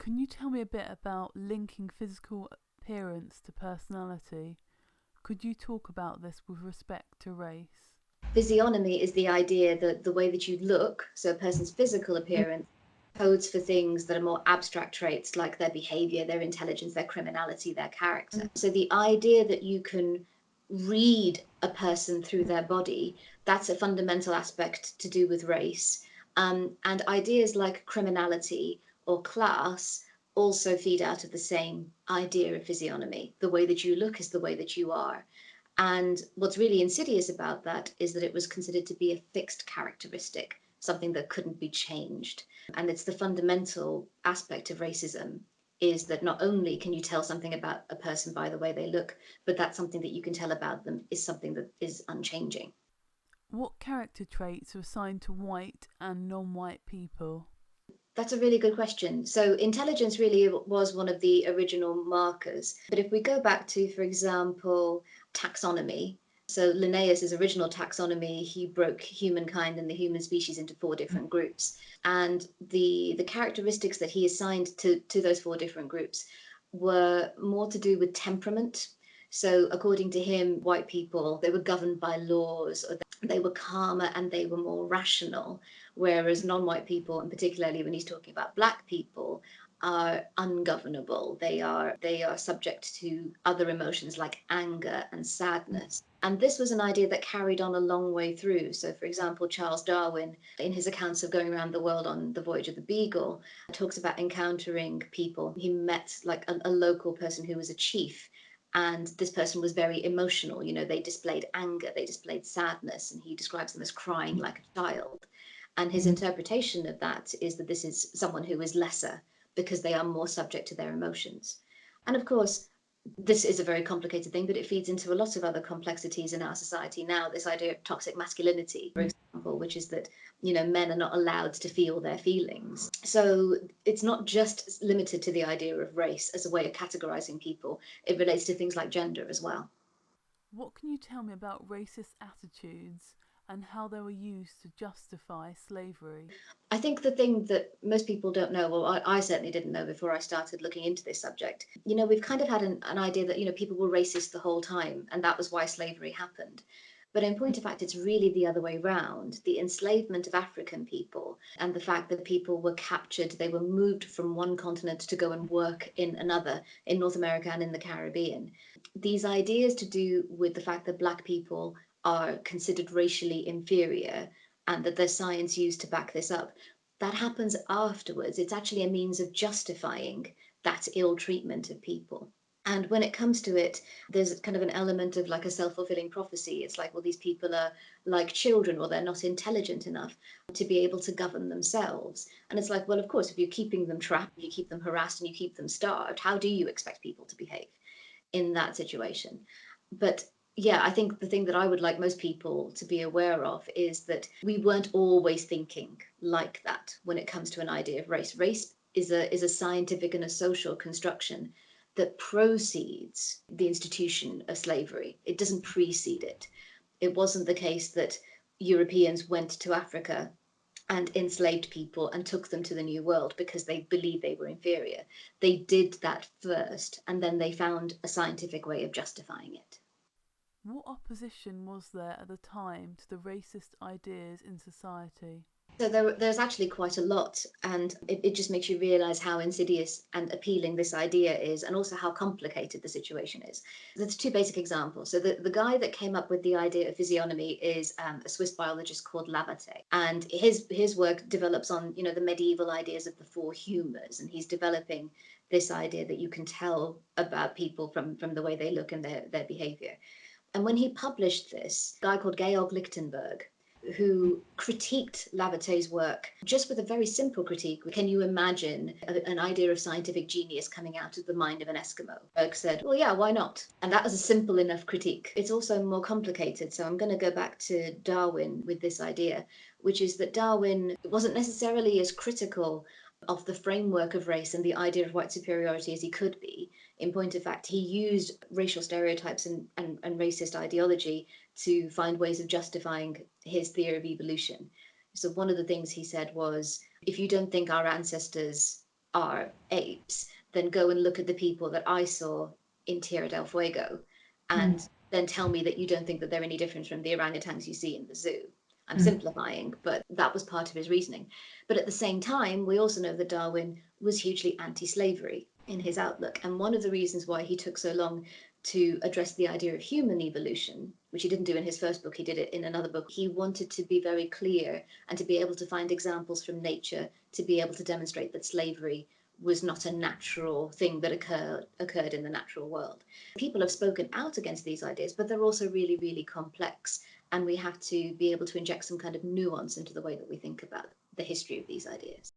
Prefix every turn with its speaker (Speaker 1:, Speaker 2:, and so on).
Speaker 1: Can you tell me a bit about linking physical appearance to personality? Could you talk about this with respect to race?
Speaker 2: Physiognomy is the idea that the way that you look, so a person's physical appearance, codes for things that are more abstract traits like their behavior, their intelligence, their criminality, their character. So the idea that you can read a person through their body, that's a fundamental aspect to do with race. And ideas like criminality or class also feed out of the same idea of physiognomy. The way that you look is the way that you are. And what's really insidious about that is that it was considered to be a fixed characteristic, something that couldn't be changed. And it's the fundamental aspect of racism is that not only can you tell something about a person by the way they look, but that's something that you can tell about them is something that is unchanging.
Speaker 1: What character traits are assigned to white and non white people?
Speaker 2: That's a really good question. So, intelligence really was one of the original markers. But if we go back to, for example, taxonomy, so Linnaeus's original taxonomy, he broke humankind and the human species into four different groups. And the characteristics that he assigned to those four different groups were more to do with temperament. So, according to him, white people, they were governed by laws, or they were calmer and they were more rational, whereas non-white people, and particularly when he's talking about black people, are ungovernable. They are subject to other emotions like anger and sadness. And this was an idea that carried on a long way through. So, for example, Charles Darwin, in his accounts of going around the world on the voyage of the Beagle, talks about encountering people. He met like a local person who was a chief, and this person was very emotional. They displayed anger, they displayed sadness, and he describes them as crying like a child. And his interpretation of that is that this is someone who is lesser because they are more subject to their emotions. And of course, this is a very complicated thing, but it feeds into a lot of other complexities in our society now. This idea of toxic masculinity, for example, which is that men are not allowed to feel their feelings. So it's not just limited to the idea of race as a way of categorizing people. It relates to things like gender as well.
Speaker 1: What can you tell me about racist attitudes and how they were used to justify slavery?
Speaker 2: I think the thing that most people don't know, well, I certainly didn't know before I started looking into this subject, we've kind of had an idea that, people were racist the whole time, and that was why slavery happened. But in point of fact, it's really the other way round. The enslavement of African people and the fact that people were captured, they were moved from one continent to go and work in another, in North America and in the Caribbean. These ideas to do with the fact that Black people are considered racially inferior and that there's science used to back this up, that happens afterwards. It's actually a means of justifying that ill treatment of people. And when it comes to it, there's kind of an element of like a self fulfilling prophecy. It's like, well, these people are like children, or they're not intelligent enough to be able to govern themselves. And it's like, well, of course, if you're keeping them trapped, you keep them harassed, and you keep them starved, how do you expect people to behave in that situation? But yeah, I think the thing that I would like most people to be aware of is that we weren't always thinking like that when it comes to an idea of race. Race is a scientific and a social construction that precedes the institution of slavery. It doesn't precede it. It wasn't the case that Europeans went to Africa and enslaved people and took them to the New World because they believed they were inferior. They did that first, and then they found a scientific way of justifying it.
Speaker 1: What opposition was there at the time to the racist ideas in society?
Speaker 2: So there's actually quite a lot, and it just makes you realize how insidious and appealing this idea is, and also how complicated the situation is. There's two basic examples. So the guy that came up with the idea of physiognomy is a Swiss biologist called Lavater, and his work develops on the medieval ideas of the four humors, and he's developing this idea that you can tell about people from the way they look and their behavior. And when he published this, a guy called Georg Lichtenberg, who critiqued Lavater's work just with a very simple critique. Can you imagine an idea of scientific genius coming out of the mind of an Eskimo? Berg said, well, yeah, why not? And that was a simple enough critique. It's also more complicated. So I'm going to go back to Darwin with this idea, which is that Darwin wasn't necessarily as critical of the framework of race and the idea of white superiority as he could be. In point of fact, he used racial stereotypes and racist ideology to find ways of justifying his theory of evolution. So one of the things he said was, if you don't think our ancestors are apes, then go and look at the people that I saw in Tierra del Fuego
Speaker 1: Mm.
Speaker 2: and then tell me that you don't think that they're any different from the orangutans you see in the zoo. I'm
Speaker 1: Mm.
Speaker 2: simplifying, but that was part of his reasoning. But at the same time, we also know that Darwin was hugely anti slavery in his outlook. And one of the reasons why he took so long to address the idea of human evolution, which he didn't do in his first book, he did it in another book. He wanted to be very clear and to be able to find examples from nature to be able to demonstrate that slavery was not a natural thing that occurred in the natural world. People have spoken out against these ideas, but they're also really, really complex. And we have to be able to inject some kind of nuance into the way that we think about the history of these ideas.